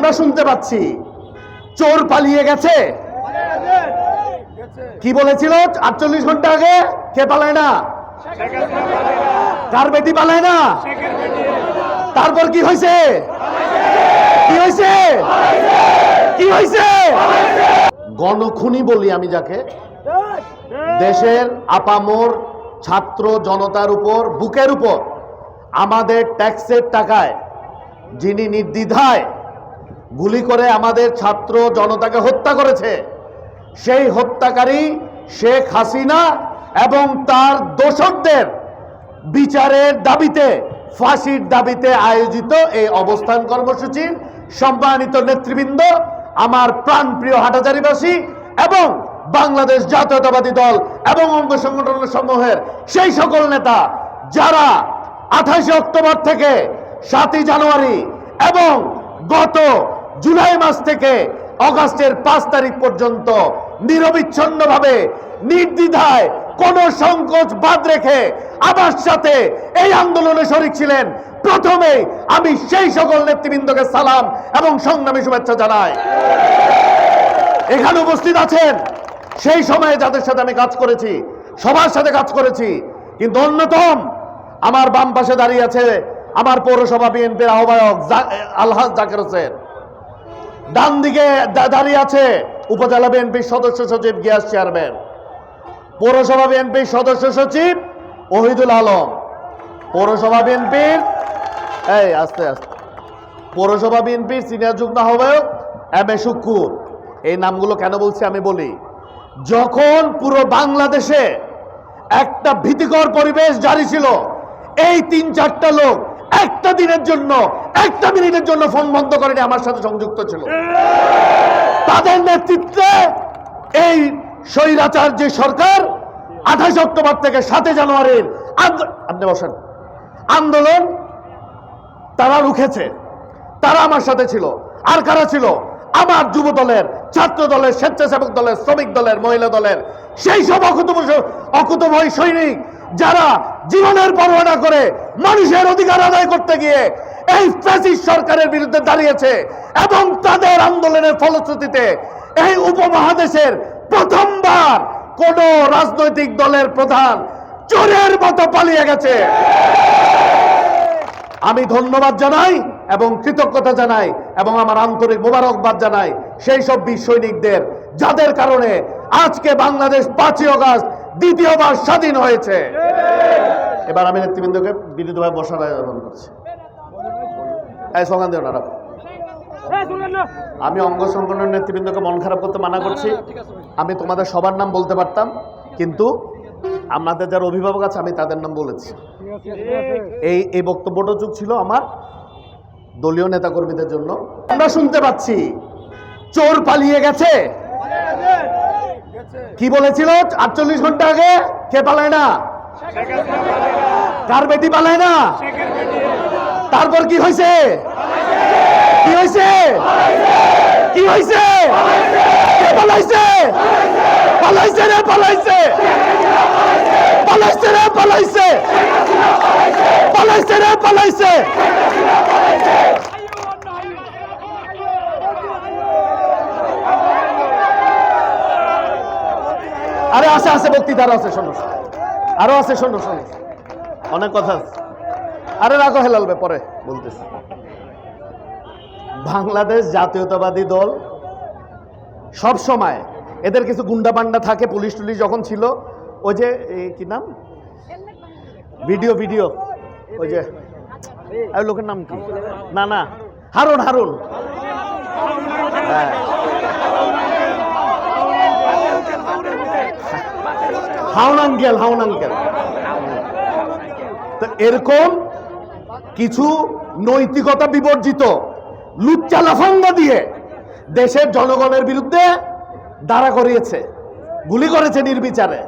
আমরা শুনতে পাচ্ছি চোর পালিয়ে গেছে। কি বলেছিল 48 ঘন্টা আগে? কে পালায় না? কার বেটি পালায় না? তারপর কি হয়েছে? কি হয়েছে? কি হয়েছে? গণখুনি বলি আমি যাকে, দেশের আপামর ছাত্র জনতার উপর, বুকের উপর আমাদের ট্যাক্সের টাকায় যিনি নির্দ্বিধায় গুলি করে আমাদের ছাত্র জনতাকে হত্যা করেছে, সেই হত্যাকারী শেখ হাসিনা এবং তার দোসরদের বিচারের দাবিতে, ফাঁসির দাবিতে আয়োজিত এই অবস্থান কর্মসূচির সম্মানিত নেতৃবৃন্দ, আমার প্রাণপ্রিয় হাটহাজারীবাসী এবং বাংলাদেশ জাতীয়তাবাদী দল এবং অঙ্গ সংগঠন সমূহের সেই সকল নেতা যারা 28 অক্টোবর থেকে 7 জানুয়ারি এবং গত জুলাই মাস থেকে অগাস্টের 5 তারিখ পর্যন্ত নিরবিচ্ছিন্নভাবে নির্দ্বিধায় কোন সংকোচ বাদ রেখে আমার সাথে এই আন্দোলনে শরীক ছিলেন, প্রথমে আমি সেই সকল নেতৃবৃন্দকে সালাম এবং সংগ্রামী শুভেচ্ছা জানাই। এখানে উপস্থিত আছেন সেই সময়ে যাদের সাথে আমি কাজ করেছি, সবার সাথে কাজ করেছি, কিন্তু অন্যতম আমার বাম পাশে দাঁড়িয়ে আছে আমার পৌরসভা বিএনপির আহ্বায়ক আলহাজ জাকের হোসেন, ডান দিকে দাঁড়িয়ে আছে উপজেলা বিএনপির সদস্য সচিব গিয়াস চেয়ারম্যান, পৌরসভা বিএনপির সদস্য সচিব ওহিদুল আলম, পৌরসভা বিএনপির পৌরসভা বিএনপির সিনিয়র যুগ্ম আহ্বায়ক এম এ শুক্কুর। এই নামগুলো কেন বলছি আমি বলি, যখন পুরো বাংলাদেশে একটা ভীতিকর পরিবেশ জারি ছিল, এই 3-4টা লোক একটা দিনের জন্য, একটা মিনিটের জন্য ফোন বন্ধ করেনি, আমার সাথে সংযুক্ত ছিল। তাদের নেতৃত্বে এই স্বৈরাচার যে সরকার 28 অক্টোবর থেকে 7 জানুয়ারির আপনি বসেন আন্দোলন তারা রুখেছে, তারা আমার সাথে ছিল। আর কারা ছিল? আমার যুব দলের, ছাত্র দলের, স্বেচ্ছাসেবক দলের, শ্রমিক দলের, মহিলা দলের সেই সব অকুতভয় সৈনিক যারা জীবনের পরোয়া না করে মানুষের অধিকার আদায় করতে গিয়ে এই ফ্যাসিস্ট সরকারের বিরুদ্ধে দাঁড়িয়েছে, এবং তাদের আন্দোলনের ফলশ্রুতিতে এই উপমহাদেশের প্রথমবার কোন রাজনৈতিক দলের প্রধান চোরের মতো পালিয়ে গেছে। আমি ধন্যবাদ জানাই এবং কৃতজ্ঞতা জানাই এবং আমার আন্তরিক মোবারকবাদ জানাই সেই সব বীর সৈনিকদের, যাদের কারণে আজকে বাংলাদেশ 5ই আগস্ট দ্বিতীয়বার স্বাধীন হয়েছে। এবার আমি নেতৃবৃন্দকে বিনীতভাবে বসার আয়োজন করছি। আমি অঙ্গ সংগঠনের নেতৃবৃন্দকে মন খারাপ করতে মানা করছি। আমি তোমাদের সবার নাম বলতে পারতাম, কিন্তু আমাদের যারা অভিভাবক আছে আমি তাদের নাম বলেছি। এই বক্তব্যটা যুগ ছিল আমার দলীয় নেতাকর্মীদের জন্য। আমরা শুনতে পাচ্ছি চোর পালিয়ে গেছে। কি বলেছিল 48 ঘন্টা আগে? কে পালায় না? কার বেটি পালায় না? তারপর কি হয়েছে? কি হয়েছে? কি হয়েছে? কে পালাইছে? পালাইছে রে, পালাইছে, পালাইছে রে, পালাইছে, পালাইছে রে, পালাইছে। আরে আছে আছে, বক্তৃতা আরো আছে, শোনো, আরো আছে, শোনো শোনো, অনেক কথা আছে। আরে রাখো হেলালবে, পরে বলতেছি। বাংলাদেশ জাতীয়তাবাদী দল সব সময়, এদের কিছু গুন্ডা পান্ডা থাকে, পুলিশ টুলিশ যখন ছিল, ওই যে কি নাম, ভিডিও ওই যে লোকের নাম কি, না না, হারুন, হ্যাঁ, হাউন আঙ্কেল। তো এরকম কিছু নৈতিকতা বিবর্জিত লুচ্চা লাফাঙ্গা দিয়ে দেশের জনগণের বিরুদ্ধে দাঁড়া করিয়েছে, গুলি করেছে নির্বিচারে,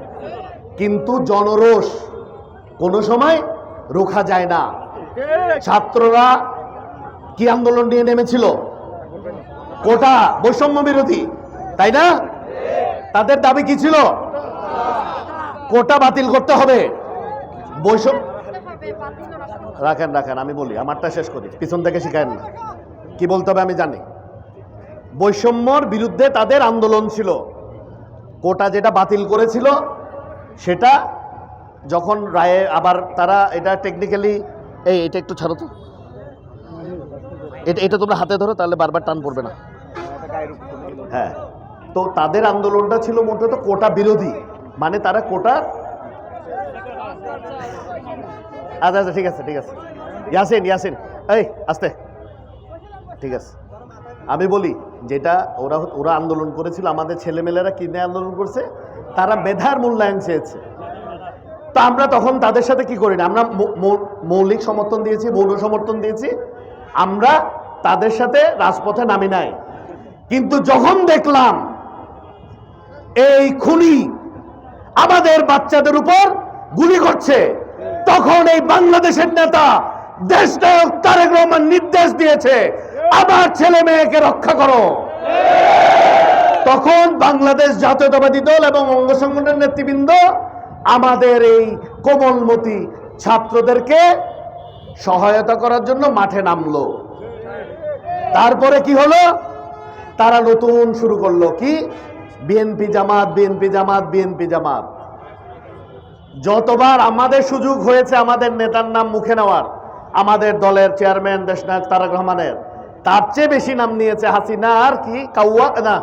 কিন্তু জনরোষ কোনো সময় রোখা যায় না। ছাত্ররা কি আন্দোলন নিয়ে নেমেছিল? কোটা বৈষম্য বিরোধী, তাই না? তাদের দাবি কি ছিল? কোটা বাতিল করতে হবে, বৈষম্য। রাখেন, আমি বলি, আমারটা শেষ করি, পিছন থেকে শিখায়েন না। কি বলতে হবে আমি জানি। বৈষম্যর বিরুদ্ধে তাদের আন্দোলন ছিল। কোটা যেটা বাতিল করেছিল সেটা যখন রায়ে আবার তারা এটা টেকনিক্যালি এটা একটু ছাড়ো তো, এটা তোমরা হাতে ধরো তাহলে বারবার টান পড়বে না। হ্যাঁ, তো তাদের আন্দোলনটা ছিল মূলত কোটা বিরোধী, মানে তারা কোটা আচ্ছা আচ্ছা ঠিক আছে ঠিক আছে ইয়াসিন এই আস্তে ঠিক আছে। আমি বলি যেটা ওরা আন্দোলন করেছিল, আমাদের ছেলেমেয়েরা কিনে আন্দোলন করছে, তারা মেধার মূল্যায়ন চেয়েছে। তো আমরা তখন তাদের সাথে কি করি না, আমরা মৌলিক সমর্থন দিয়েছি, মৌল সমর্থন দিয়েছি, আমরা তাদের সাথে রাজপথে নামি নাই। কিন্তু যখন দেখলাম এই খুনি আমাদের বাচ্চাদের উপর গুলি করছে, তখন এই বাংলাদেশের নেতা দেশনায়ক তারেক রহমান নির্দেশ দিয়েছে আবার ছেলে মেয়েকে রক্ষা করো। তখন বাংলাদেশ জাতীয়তাবাদী দল এবং অঙ্গ সংগঠনের নেতৃবৃন্দ আমাদের এই কোমলমতি ছাত্রদেরকে সহায়তা করার জন্য মাঠে নামলো। তারপরে কি হলো, তারা নতুন শুরু করলো কি বিএনপি জামাত বিএনপি জামাত বিএনপি জামাত। যতবার আমাদের সুযোগ হয়েছে আমাদের নেতার নাম মুখে নেওয়ার, আমাদের দলের চেয়ারম্যান দেশনায়ক তারেক রহমানের, তার চেয়ে বেশি নাম নিয়েছে হাসিনা আর কি কাউয়া না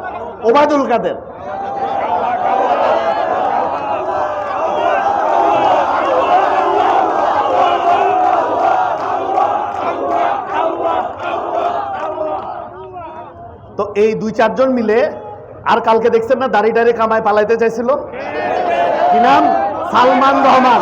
ওবায়দুল কাদের। তো এই 2-4 জন মিলে, আর কালকে দেখছেন না দাড়ি কামায় পালাইতে চাইছিল, কি নাম, সালমান রহমান।